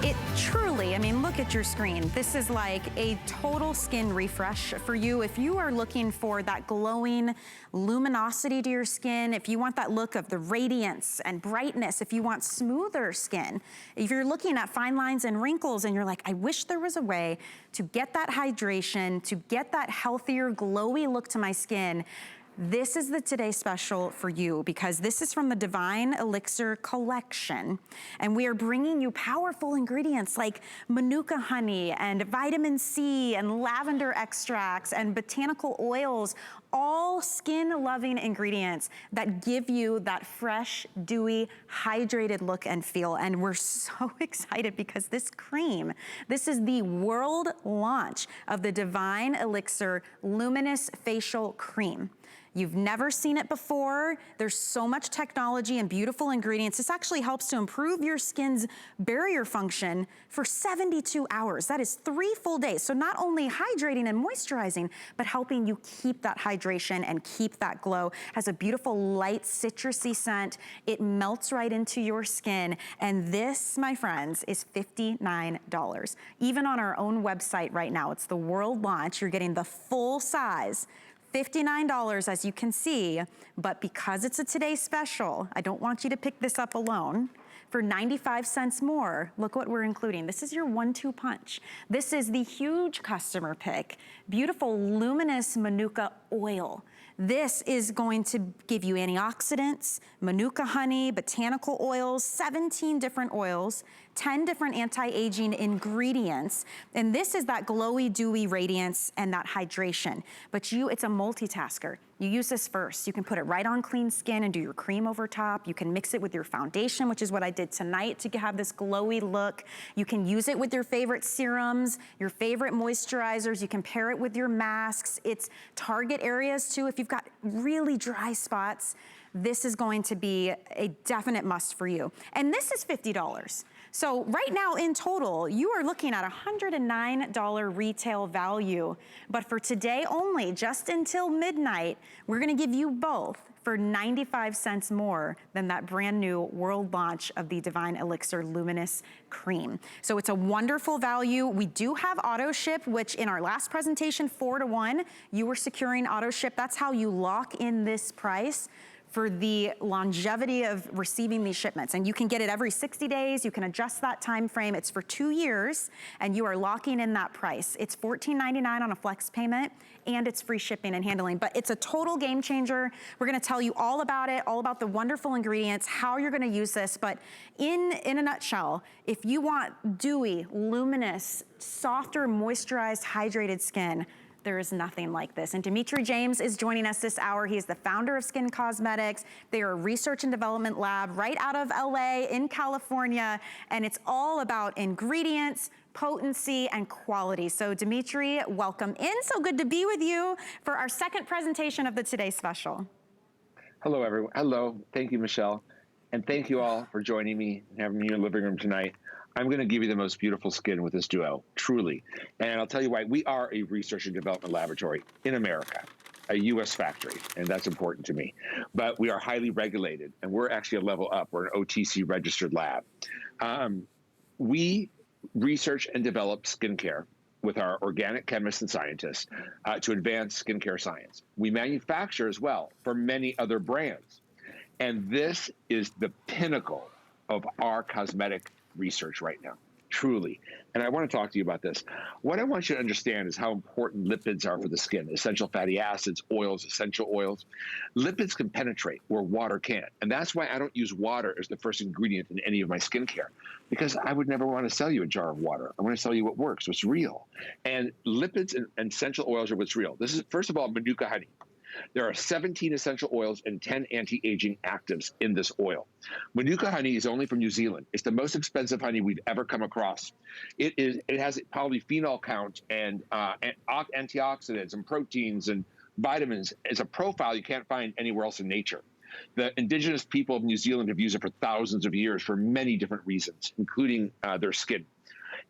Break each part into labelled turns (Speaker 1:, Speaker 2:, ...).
Speaker 1: It truly, I mean, look at your screen. This is like a total skin refresh for you. If you are looking for that glowing luminosity to your skin, if you want that look of the radiance and brightness, if you want smoother skin, if you're looking at fine lines and wrinkles and you're like, I wish there was a way to get that hydration, to get that healthier, glowy look to my skin, this is the Today Special for you, because this is from the Divine Elixir collection. And we are bringing you powerful ingredients like Manuka Honey and vitamin C and lavender extracts and botanical oils, all skin-loving ingredients that give you that fresh, dewy, hydrated look and feel. And we're so excited because this cream, this is the world launch of the Divine Elixir Luminous Facial Cream. You've never seen it before. There's so much technology and beautiful ingredients. This actually helps to improve your skin's barrier function for 72 hours. That is 3 full days. So not only hydrating and moisturizing, but helping you keep that hydration and keep that glow. Has a beautiful light citrusy scent. It melts right into your skin. And this, my friends, is $59. Even on our own website right now, it's the world launch. You're getting the full size, $59, as you can see, but because it's a Today Special, I don't want you to pick this up alone. For 95 cents more, look what we're including. This is your 1-2 punch. This is the huge customer pick, beautiful luminous Manuka oil. This is going to give you antioxidants, Manuka honey, botanical oils, 17 different oils, 10 different anti-aging ingredients. And this is that glowy, dewy radiance and that hydration. But it's a multitasker. You use this first. You can put it right on clean skin and do your cream over top. You can mix it with your foundation, which is what I did tonight to have this glowy look. You can use it with your favorite serums, your favorite moisturizers. You can pair it with your masks. It's target areas too. If you've got really dry spots, this is going to be a definite must for you. And this is $50. So right now in total, you are looking at $109 retail value. But for today only, just until midnight, we're gonna give you both for 95 cents more than that brand new world launch of the Divine Elixir Luminous Cream. So it's a wonderful value. We do have auto ship, which in our last presentation, 4-to-1, you were securing auto ship. That's how you lock in this price for the longevity of receiving these shipments. And you can get it every 60 days. You can adjust that time frame. It's for 2 years, and you are locking in that price. It's $14.99 on a flex payment, and it's free shipping and handling. But it's a total game changer. We're gonna tell you all about it, all about the wonderful ingredients, how you're gonna use this. But in a nutshell, if you want dewy, luminous, softer, moisturized, hydrated skin, there is nothing like this. And Dimitri James is joining us this hour. He is the founder of Skinn Cosmetics. They are a research and development lab right out of LA in California. And it's all about ingredients, potency, and quality. So Dimitri, welcome in. So good to be with you for our second presentation of the Today Special.
Speaker 2: Hello, everyone. Hello. Thank you, Michelle. And thank you all for joining me and having me in your living room tonight. I'm going to give you the most beautiful skin with this duo, truly. And I'll tell you why. We are a research and development laboratory in America, a U.S. factory, and that's important to me. But we are highly regulated, and we're actually a level up. We're an OTC registered lab. We research and develop skincare with our organic chemists and scientists to advance skincare science. We manufacture as well for many other brands. And this is the pinnacle of our cosmetic research right now, truly. And I want to talk to you about this. What I want you to understand is how important lipids are for the skin, essential fatty acids, oils, essential oils. Lipids can penetrate where water can't. And that's why I don't use water as the first ingredient in any of my skincare, because I would never want to sell you a jar of water. I want to sell you what works, what's real. And lipids and essential oils are what's real. This is, first of all, Manuka Honey. There are 17 essential oils and 10 anti-aging actives in this oil. Manuka honey is only from New Zealand. It's the most expensive honey we've ever come across. It has polyphenol count and antioxidants and proteins and vitamins. It's a profile you can't find anywhere else in nature. The indigenous people of New Zealand have used it for thousands of years for many different reasons, including their skin.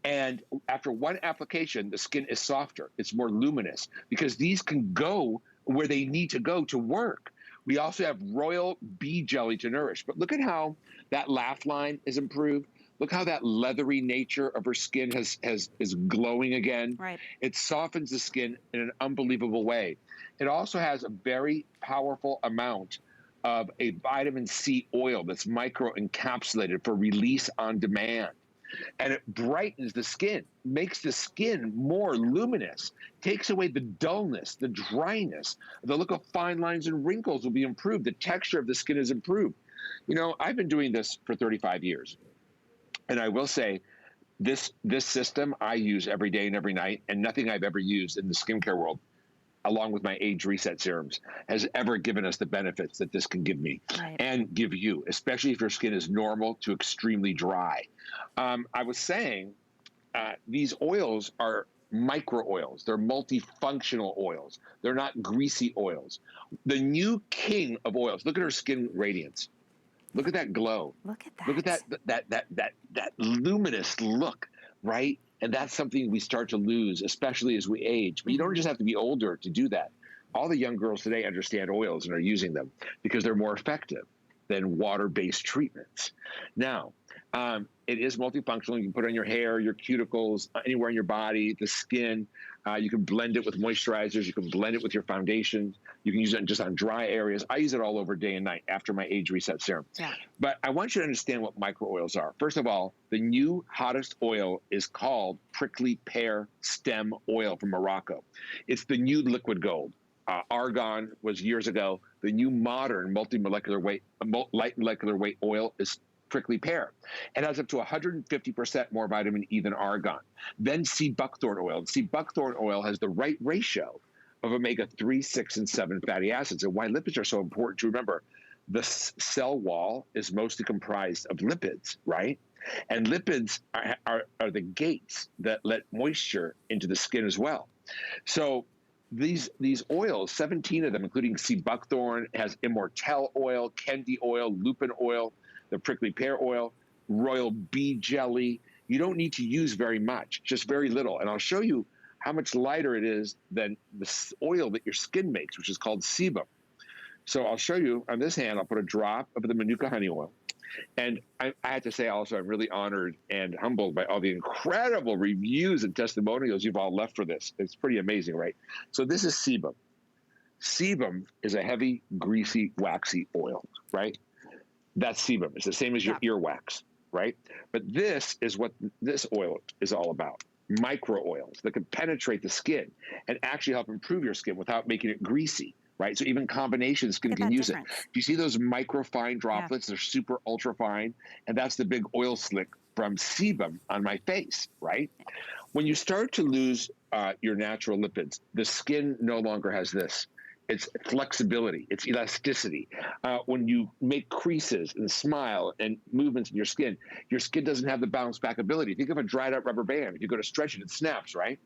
Speaker 2: And after one application, the skin is softer. It's more luminous because these can go where they need to go to work. We also have royal bee jelly to nourish. But look at how that laugh line is improved. Look how that leathery nature of her skin is glowing again.
Speaker 1: Right.
Speaker 2: It softens the skin in an unbelievable way. It also has a very powerful amount of a vitamin C oil that's micro encapsulated for release on demand. And it brightens the skin, makes the skin more luminous, takes away the dullness, the dryness. The look of fine lines and wrinkles will be improved. The texture of the skin is improved. You know, I've been doing this for 35 years. And I will say, this system I use every day and every night, and nothing I've ever used in the skincare world, along with my age reset serums, has ever given us the benefits that this can give me and give you, especially if your skin is normal to extremely dry. I was saying these oils are micro oils. They're multifunctional oils. They're not greasy oils. The new king of oils. Look at her skin radiance. Look at that glow.
Speaker 1: Look at that.
Speaker 2: Look at that luminous look, right? And that's something we start to lose, especially as we age. But you don't just have to be older to do that. All the young girls today understand oils and are using them because they're more effective than water-based treatments. Now, it is multifunctional. You can put it on your hair, your cuticles, anywhere in your body, the skin. You can blend it with moisturizers. You can blend it with your foundation. You can use it just on dry areas. I use it all over day and night after my age reset serum. Yeah. But I want you to understand what micro oils are. First of all, the new hottest oil is called prickly pear stem oil from Morocco. It's the new liquid gold. Argan was years ago. The new modern light molecular weight oil is prickly pear. It has up to 150% more vitamin E than argan. Then sea buckthorn oil. Sea buckthorn oil has the right ratio of omega-3, 6, and 7 fatty acids. And why lipids are so important to remember. The cell wall is mostly comprised of lipids, right? And lipids are the gates that let moisture into the skin as well. So these oils, 17 of them, including sea buckthorn, has immortelle oil, kendi oil, lupin oil, the prickly pear oil, royal bee jelly. You don't need to use very much, just very little. And I'll show you how much lighter it is than the oil that your skin makes, which is called sebum. So I'll show you on this hand, I'll put a drop of the Manuka Honey oil. And I had to say also, I'm really honored and humbled by all the incredible reviews and testimonials you've all left for this. It's pretty amazing, right? So this is sebum. Sebum is a heavy, greasy, waxy oil, right? That's sebum. It's the same as your earwax, right? But this is what this oil is all about. Micro oils that can penetrate the skin and actually help improve your skin without making it greasy, right? So even combination skin can use it. Do you see those micro fine droplets? They're super ultra fine. And that's the big oil slick from sebum on my face, right? When you start to lose your natural lipids, the skin no longer has this. It's flexibility, it's elasticity. When you make creases and smile and movements in your skin doesn't have the bounce back ability. Think of a dried up rubber band. If you go to stretch it, it snaps, right?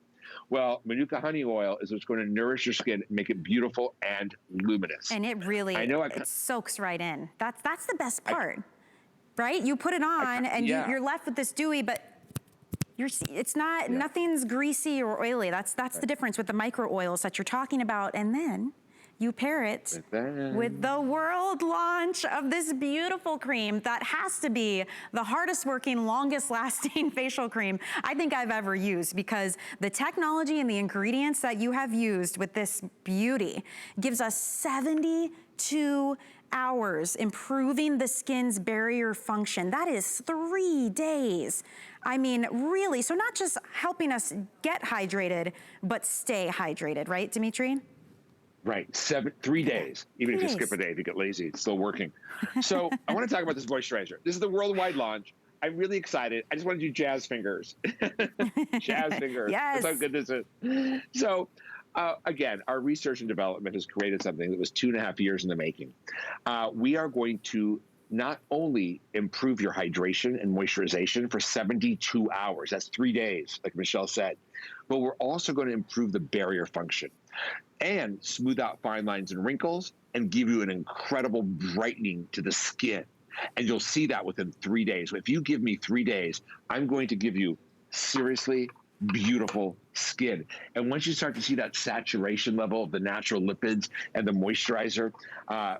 Speaker 2: Well, Manuka Honey oil is what's going to nourish your skin, make it beautiful and luminous.
Speaker 1: And it really, it soaks right in. That's the best part, right? You put it on and you're left with this dewy, but it's not, nothing's greasy or oily. That's the difference with the micro oils that you're talking about. And then you pair it with the world launch of this beautiful cream that has to be the hardest working, longest lasting facial cream I think I've ever used, because the technology and the ingredients that you have used with this beauty gives us 72 hours improving the skin's barrier function. That is 3 days. I mean, really, so not just helping us get hydrated, but stay hydrated, right, Dimitri?
Speaker 2: Right, 3 days. Even if you skip a day, if you get lazy, it's still working. So I want to talk about this moisturizer. This is the worldwide launch. I'm really excited. I just want to do jazz fingers. Jazz fingers.
Speaker 1: Yes.
Speaker 2: That's how good this is. So again, our research and development has created something that was 2.5 years in the making. We are going to not only improve your hydration and moisturization for 72 hours, that's 3 days, like Michelle said, but we're also going to improve the barrier function and smooth out fine lines and wrinkles and give you an incredible brightening to the skin. And you'll see that within 3 days. If you give me 3 days, I'm going to give you seriously beautiful skin. And once you start to see that saturation level of the natural lipids and the moisturizer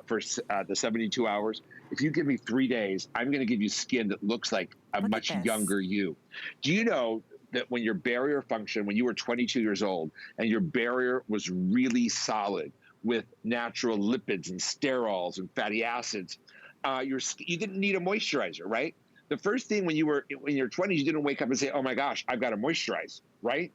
Speaker 2: for the 72 hours, if you give me 3 days, I'm going to give you skin that looks like a
Speaker 1: Look at
Speaker 2: much
Speaker 1: this.
Speaker 2: younger you. Do you know that when your barrier function, when you were 22 years old and your barrier was really solid with natural lipids and sterols and fatty acids, you didn't need a moisturizer, right? The first thing when you're 20s, you didn't wake up and say, "Oh my gosh, I've got to moisturize," right?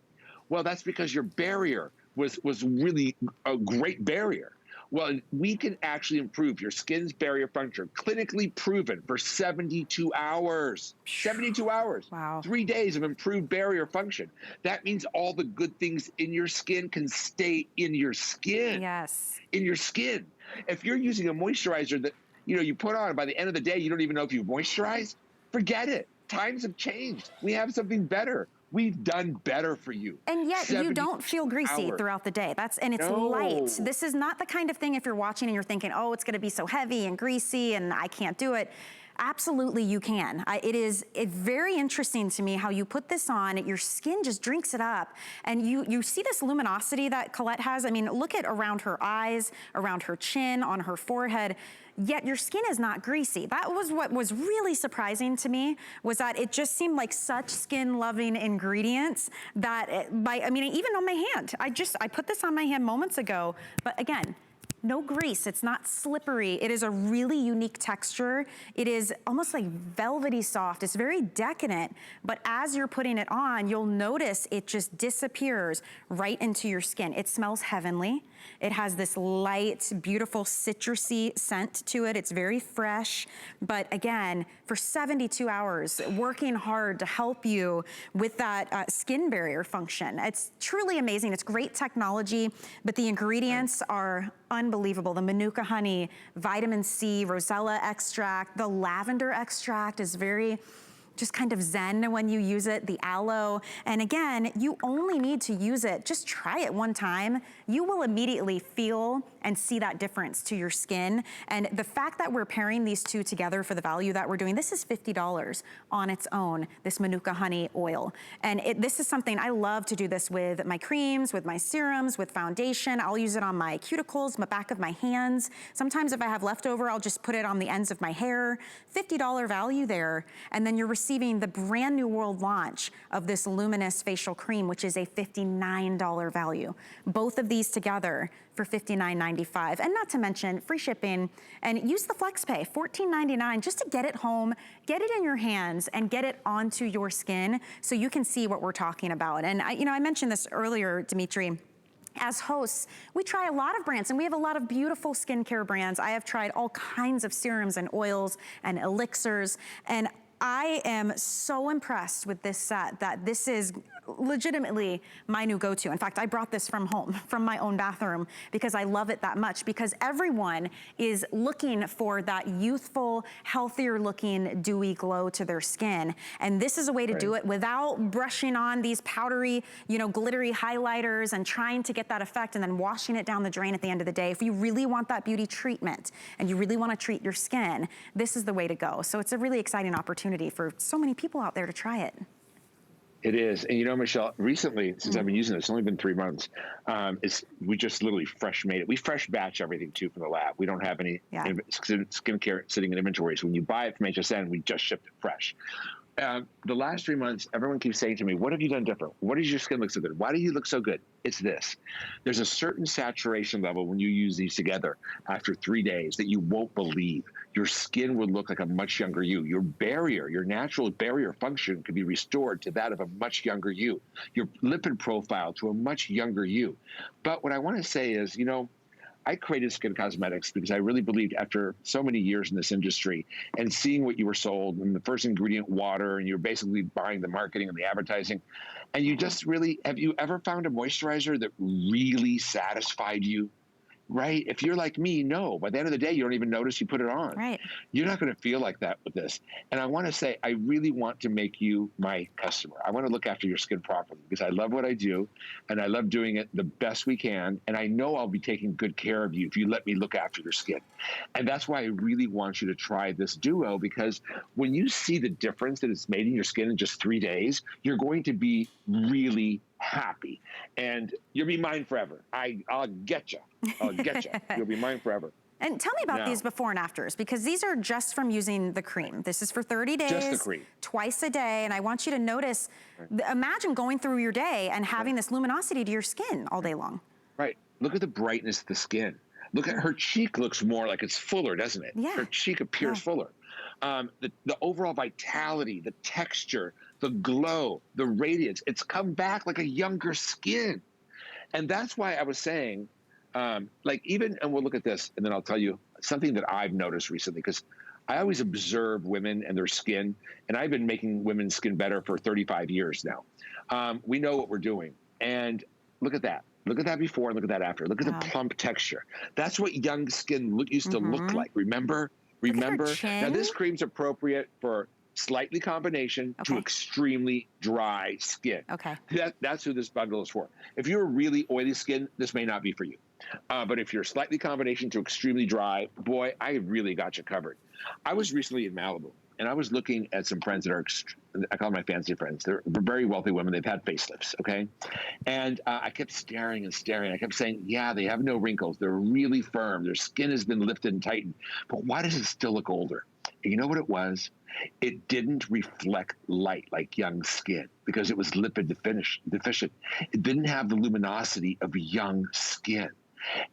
Speaker 2: Well, that's because your barrier was really a great barrier. Well, we can actually improve your skin's barrier function, clinically proven, for 72 hours. 72 hours.
Speaker 1: Wow.
Speaker 2: 3 days of improved barrier function. That means all the good things in your skin can stay in your skin.
Speaker 1: Yes.
Speaker 2: In your skin. If you're using a moisturizer that you put on, and by the end of the day, you don't even know if you've moisturized, forget it. Times have changed. We have something better. We've done better for you.
Speaker 1: And yet you don't feel greasy
Speaker 2: hours.
Speaker 1: throughout the day. And it's light. This is not the kind of thing if you're watching and you're thinking, oh, it's gonna be so heavy and greasy and I can't do it. Absolutely you can. It's very interesting to me how you put this on, your skin just drinks it up. And you see this luminosity that Colette has. I mean, look at around her eyes, around her chin, on her forehead. Yet your skin is not greasy. That was what was really surprising to me, was that it just seemed like such skin-loving ingredients that, even on my hand, I put this on my hand moments ago, but again, no grease, it's not slippery. It is a really unique texture. It is almost like velvety soft. It's very decadent, but as you're putting it on, you'll notice it just disappears right into your skin. It smells heavenly. It has this light, beautiful citrusy scent to it. It's very fresh, but again, for 72 hours, working hard to help you with that skin barrier function. It's truly amazing. It's great technology, but the ingredients are unbelievable. The Manuka honey, vitamin C, rosella extract, the lavender extract is very just kind of zen when you use it, the aloe. And again, you only need to use it, just try it one time. You will immediately feel and see that difference to your skin. And the fact that we're pairing these two together for the value that we're doing, this is $50 on its own, this Manuka honey oil. And this is something I love to do this with my creams, with my serums, with foundation. I'll use it on my cuticles, my back of my hands. Sometimes if I have leftover, I'll just put it on the ends of my hair. $50 value there. And then you're receiving the brand new world launch of this Luminous Facial Cream, which is a $59 value. Both of these together for $59.95. And not to mention free shipping, and use the FlexPay, $14.99, just to get it home, get it in your hands, and get it onto your skin so you can see what we're talking about. And I mentioned this earlier, Dimitri. As hosts, we try a lot of brands, and we have a lot of beautiful skincare brands. I have tried all kinds of serums and oils and elixirs, and I am so impressed with this set that this is legitimately my new go-to. In fact, I brought this from home, from my own bathroom, because I love it that much, because everyone is looking for that youthful, healthier looking, dewy glow to their skin. And this is a way to do it without brushing on these powdery, glittery highlighters and trying to get that effect and then washing it down the drain at the end of the day. If you really want that beauty treatment and you really want to treat your skin, this is the way to go. So it's a really exciting opportunity for so many people out there to try it.
Speaker 2: It is. And Michelle, recently, since I've been using this, it's only been 3 months, we just literally fresh made it. We fresh batch everything too from the lab. We don't have any skincare sitting in inventory. So when you buy it from HSN, we just shipped it fresh. The last 3 months, everyone keeps saying to me, what have you done different? What does your skin look so good? Why do you look so good? It's this. There's a certain saturation level when you use these together after 3 days that you won't believe. Your skin will look like a much younger you. Your barrier, your natural barrier function could be restored to that of a much younger you. Your lipid profile to a much younger you. But what I want to say is, I created Skinn Cosmetics because I really believed, after so many years in this industry and seeing what you were sold, and the first ingredient, water, and you're basically buying the marketing and the advertising, and you just really, have you ever found a moisturizer that really satisfied you? right? If you're like me, no. By the end of the day, you don't even notice you put it on.
Speaker 1: Right.
Speaker 2: You're not going to feel like that with this. And I want to say, I really want to make you my customer. I want to look after your skin properly because I love what I do and I love doing it the best we can. And I know I'll be taking good care of you if you let me look after your skin. And that's why I really want you to try this duo, because when you see the difference that it's made in your skin in just 3 days, you're going to be really happy. And you'll be mine forever. I'll get you. I'll get you. You'll be mine forever.
Speaker 1: And tell me about these before and afters, because these are just from using the cream. This is for 30 days,
Speaker 2: just the cream.
Speaker 1: Twice a day. And I want you to notice, imagine going through your day and having this luminosity to your skin all day long.
Speaker 2: Right. Look at the brightness of the skin. Look at her cheek, looks more like it's fuller, doesn't it?
Speaker 1: Yeah.
Speaker 2: Her cheek appears fuller. The overall vitality, the texture, the glow, the radiance, it's come back like a younger skin. And that's why I was saying, and we'll look at this, and then I'll tell you something that I've noticed recently, because I always observe women and their skin, and I've been making women's skin better for 35 years now. We know what we're doing. And look at that. Look at that before and look at that after. Look at the plump texture. That's what young skin used to look like. Remember? Now, this cream's appropriate for slightly combination to extremely dry skin.
Speaker 1: Okay.
Speaker 2: That's who this bundle is for. If you're really oily skin, this may not be for you. But if you're slightly combination to extremely dry, boy, I really got you covered. I was recently in Malibu, and I was looking at some friends that are, I call them my fancy friends. They're very wealthy women. They've had facelifts, okay? And I kept staring and staring. I kept saying, yeah, they have no wrinkles. They're really firm. Their skin has been lifted and tightened. But why does it still look older? And you know what it was? It didn't reflect light like young skin because it was lipid deficient. It didn't have the luminosity of young skin.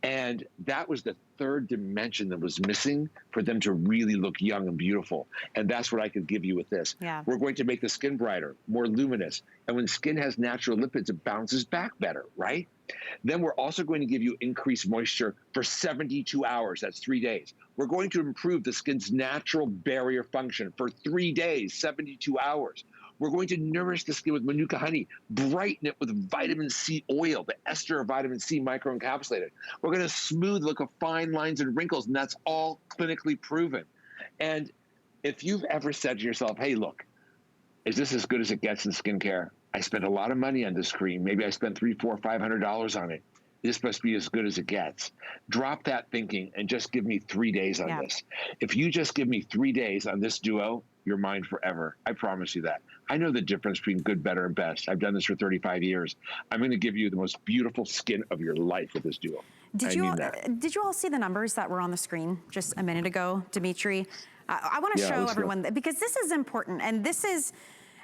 Speaker 2: And that was the third dimension that was missing for them to really look young and beautiful. And that's what I could give you with this.
Speaker 1: Yeah.
Speaker 2: We're going to make the skin brighter, more luminous. And when skin has natural lipids, it bounces back better, right? Then we're also going to give you increased moisture for 72 hours. That's 3 days. We're going to improve the skin's natural barrier function for 3 days, 72 hours. We're going to nourish the skin with Manuka Honey, brighten it with vitamin C oil, the ester of vitamin C microencapsulated. We're going to smooth the look of fine lines and wrinkles, and that's all clinically proven. And if you've ever said to yourself, hey, look, is this as good as it gets in skincare? I spent a lot of money on this cream. Maybe I spent $300, $400, $500 on it. This must be as good as it gets. Drop that thinking and just give me 3 days on this. If you just give me 3 days on this duo, you're mine forever. I promise you that. I know the difference between good, better, and best. I've done this for 35 years. I'm going to give you the most beautiful skin of your life with this duo.
Speaker 1: Did you all see the numbers that were on the screen just a minute ago, Dimitri? I want to show everyone, because this is important, and this is,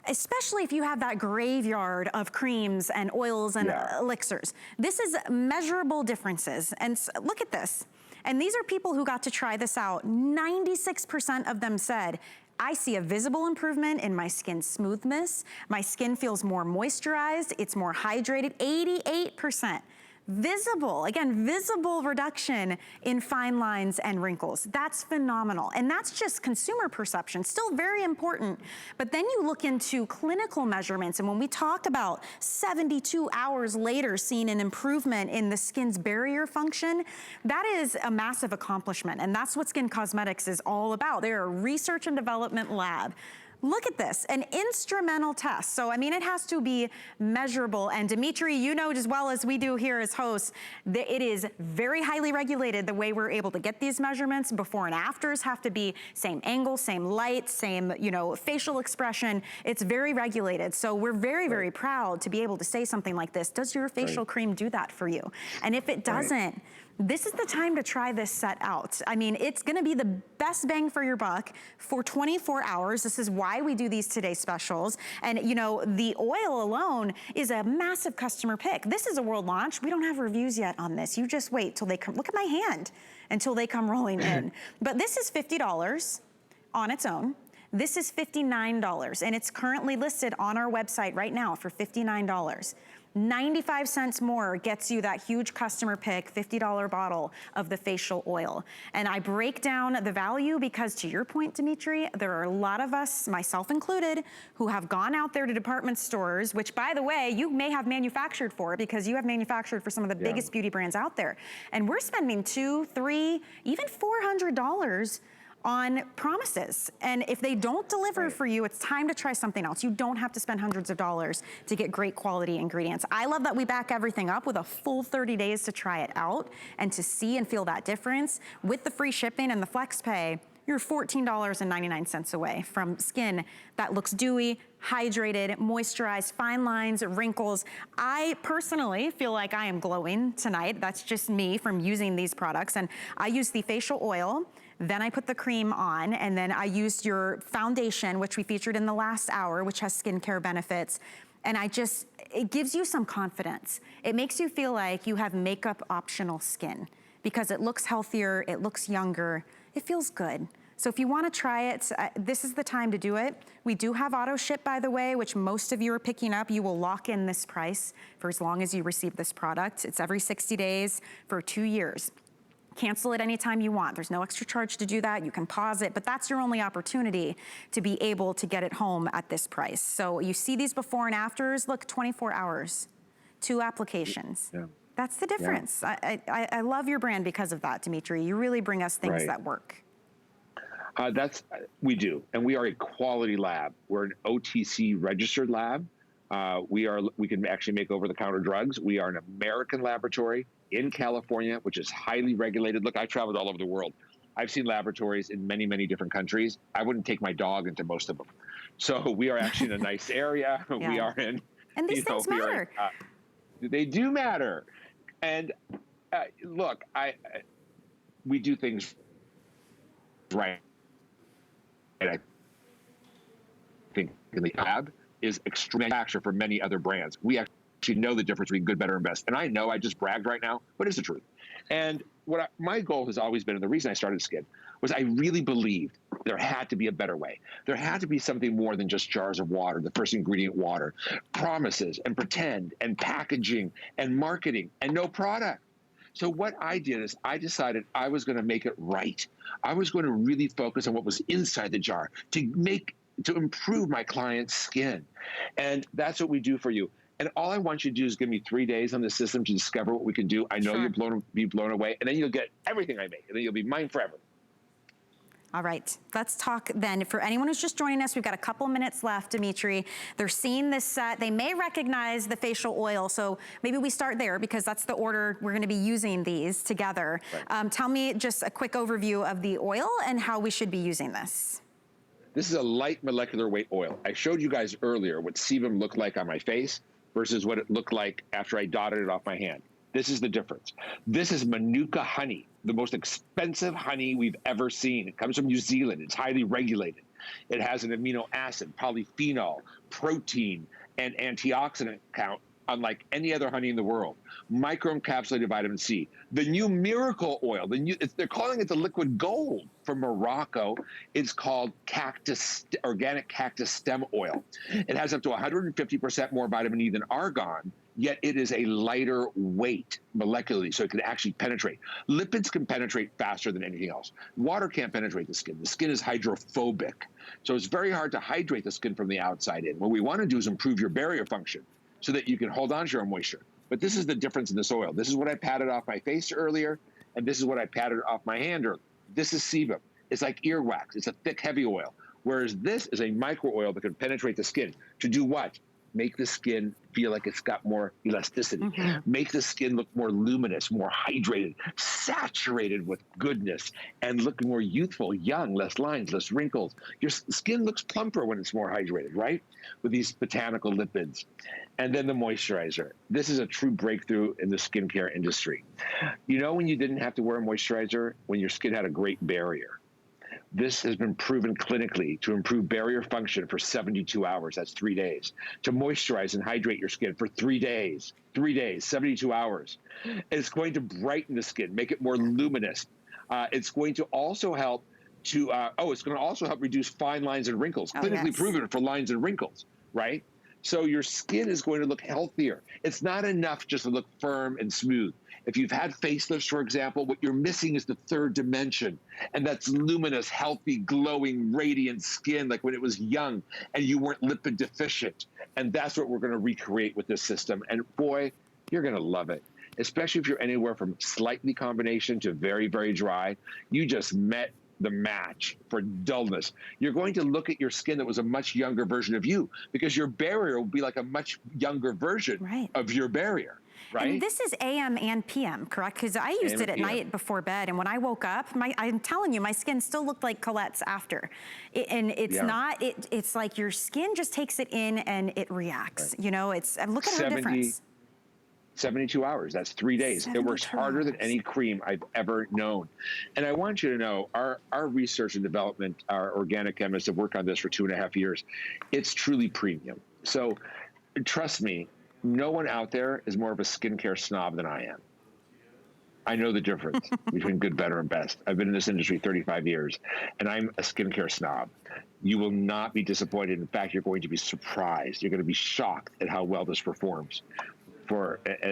Speaker 1: especially if you have that graveyard of creams and oils and elixirs. This is measurable differences. And look at this. And these are people who got to try this out. 96% of them said, I see a visible improvement in my skin smoothness. My skin feels more moisturized. It's more hydrated. 88%. Visible, again, visible reduction in fine lines and wrinkles. That's phenomenal. And that's just consumer perception, still very important. But then you look into clinical measurements, and when we talk about 72 hours later seeing an improvement in the skin's barrier function, that is a massive accomplishment. And that's what Skinn Cosmetics is all about. They're a research and development lab. Look at this, an instrumental test. So, I mean, it has to be measurable. And Dimitri, you know as well as we do here as hosts, that it is very highly regulated the way we're able to get these measurements. Before and afters have to be same angle, same light, same, facial expression. It's very regulated. So we're very, very proud to be able to say something like this. Does your facial cream do that for you? And if it doesn't, this is the time to try this set out. I mean, it's gonna be the best bang for your buck for 24 hours. This is why we do these today specials. And the oil alone is a massive customer pick. This is a world launch. We don't have reviews yet on this. You just wait till they come, look at my hand, until they come rolling in. But this is $50 on its own. This is $59, and it's currently listed on our website right now for $59. 95 cents more gets you that huge customer pick $50 bottle of the facial oil. And I break down the value because, to your point, Dimitri, there are a lot of us, myself included, who have gone out there to department stores, which, by the way, you may have manufactured for because you have manufactured for some of the biggest beauty brands out there. And we're spending $200, $300, even $400 on promises. And if they don't deliver for you, it's time to try something else. You don't have to spend hundreds of dollars to get great quality ingredients. I love that we back everything up with a full 30 days to try it out and to see and feel that difference. With the free shipping and the flex pay, you're $14.99 away from skin that looks dewy, hydrated, moisturized, fine lines, wrinkles. I personally feel like I am glowing tonight. That's just me from using these products. And I use the facial oil, then I put the cream on, and then I used your foundation, which we featured in the last hour, which has skincare benefits. And it gives you some confidence. It makes you feel like you have makeup optional skin because it looks healthier, it looks younger, it feels good. So if you wanna try it, this is the time to do it. We do have auto ship, by the way, which most of you are picking up. You will lock in this price for as long as you receive this product. It's every 60 days for 2 years. Cancel it anytime you want. There's no extra charge to do that. You can pause it, but that's your only opportunity to be able to get it home at this price. So you see these before and afters. Look, 24 hours, 2 applications. Yeah. That's the difference. Yeah. I love your brand because of that, Dimitri. You really bring us things that work.
Speaker 2: We do, and we are a quality lab. We're an OTC registered lab. We can actually make over-the-counter drugs. We are an American laboratory in California, which is highly regulated. Look, I traveled all over the world. I've seen laboratories in many, many different countries. I wouldn't take my dog into most of them. So we are actually in a nice area. Yeah. We are in.
Speaker 1: And these things matter.
Speaker 2: They do matter. And look, we do things right. And I think in the lab is extreme manufacture for many other brands. We actually know the difference between good, better, and best. And I know I just bragged right now, but it's the truth. And my goal has always been, and the reason I started Skinn, was I really believed there had to be a better way. There had to be something more than just jars of water, the first ingredient water, promises and pretend and packaging and marketing and no product. So what I did is I decided I was going to make it right. I was going to really focus on what was inside the jar to improve my client's skin. And that's what we do for you. And all I want you to do is give me 3 days on the system to discover what we can do. I know you'll be blown away, and then you'll get everything I make, and then you'll be mine forever.
Speaker 1: All right, let's talk then. For anyone who's just joining us, we've got a couple minutes left, Dimitri. They're seeing this set. They may recognize the facial oil, so maybe we start there because that's the order we're gonna be using these together. Right. Tell me just a quick overview of the oil and how we should be using this.
Speaker 2: This is a light molecular weight oil. I showed you guys earlier what sebum looked like on my face versus what it looked like after I dotted it off my hand. This is the difference. This is Manuka Honey, the most expensive honey we've ever seen. It comes from New Zealand. It's highly regulated. It has an amino acid, polyphenol, protein, and antioxidant count unlike any other honey in the world. Microencapsulated vitamin C. The new miracle oil, they're calling it the liquid gold from Morocco. It's called organic cactus stem oil. It has up to 150% more vitamin E than argan, yet it is a lighter weight molecularly, so it can actually penetrate. Lipids can penetrate faster than anything else. Water can't penetrate the skin. The skin is hydrophobic, so it's very hard to hydrate the skin from the outside in. What we want to do is improve your barrier function so that you can hold on to your moisture. But this is the difference in this oil. This is what I patted off my face earlier, and this is what I patted off my hand earlier. This is sebum. It's like earwax. It's a thick, heavy oil. Whereas this is a micro oil that can penetrate the skin. To do what? Make the skin feel like it's got more elasticity. Make the skin look more luminous, more hydrated, saturated with goodness, and look more youthful, young, less lines, less wrinkles. Your skin looks plumper when it's more hydrated, right? With these botanical lipids. And then the moisturizer. This is a true breakthrough in the skincare industry. You know when you didn't have to wear a moisturizer? When your skin had a great barrier. This has been proven clinically to improve barrier function for 72 hours. That's 3 days. To moisturize and hydrate your skin for 3 days. 3 days, 72 hours. It's going to brighten the skin, make it more luminous. It's going to also help it's going to also help reduce fine lines and wrinkles. Clinically proven for lines and wrinkles, right? So your skin is going to look healthier. It's not enough just to look firm and smooth. If you've had facelifts, for example, what you're missing is the third dimension. And that's luminous, healthy, glowing, radiant skin like when it was young and you weren't lipid deficient. And that's what we're going to recreate with this system. And boy, you're going to love it, especially if you're anywhere from slightly combination to very, very dry. You just met the match for dullness. You're going to look at your skin that was a much younger version of you because your barrier will be like a much younger version of your barrier. Right?
Speaker 1: And this is AM and PM, correct? Because I used it at night before bed, and when I woke up, I'm telling you, my skin still looked like Colette's after. And it's not, it's like your skin just takes it in and it reacts. You know, it's, look at her difference.
Speaker 2: 72 hours, that's 3 days. It works harder than any cream I've ever known. And I want you to know, our research and development, our organic chemists have worked on this for 2.5 years. It's truly premium. So trust me, no one out there is more of a skincare snob than I am. I know the difference between good, better, and best. I've been in this industry 35 years, and I'm a skincare snob. You will not be disappointed. In fact, you're going to be surprised. You're going to be shocked at how well this performs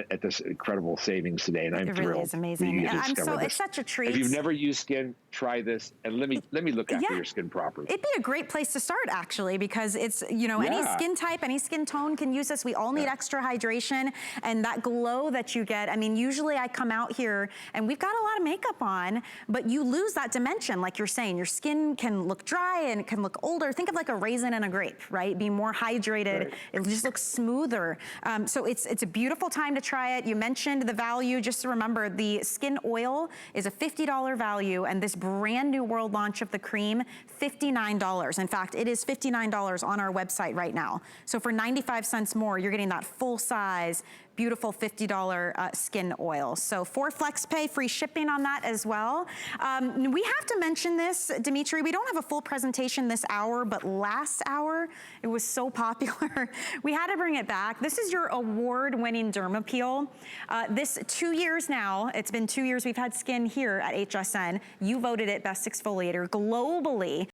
Speaker 2: at this incredible savings today, and I'm thrilled.
Speaker 1: It really is amazing. It's such a treat.
Speaker 2: If you've never used Skinn, try this, and let me look after your skin properly.
Speaker 1: It'd be a great place to start, actually, because it's, you know, any skin type, any skin tone can use this. We all need extra hydration, and that glow that you get. I mean, usually I come out here and we've got a lot of makeup on, but you lose that dimension, like you're saying. Your skin can look dry and it can look older. Think of like a raisin and a grape, right? Be more hydrated. It just looks smoother. So it's a beautiful time to try it. You mentioned the value. Just to remember, the skin oil is a $50 value, and this brand new world launch of the cream, $59. In fact, it is $59 on our website right now. So for 95 cents more, you're getting that full size, beautiful $50 skin oil. So for FlexPay, free shipping on that as well. We have to mention this, Dimitri, we don't have a full presentation this hour, but last hour, it was so popular. We had to bring it back. This is your award-winning Derma Peel. This 2 years now, it's been 2 years we've had Skinn here at HSN. You voted it best exfoliator globally.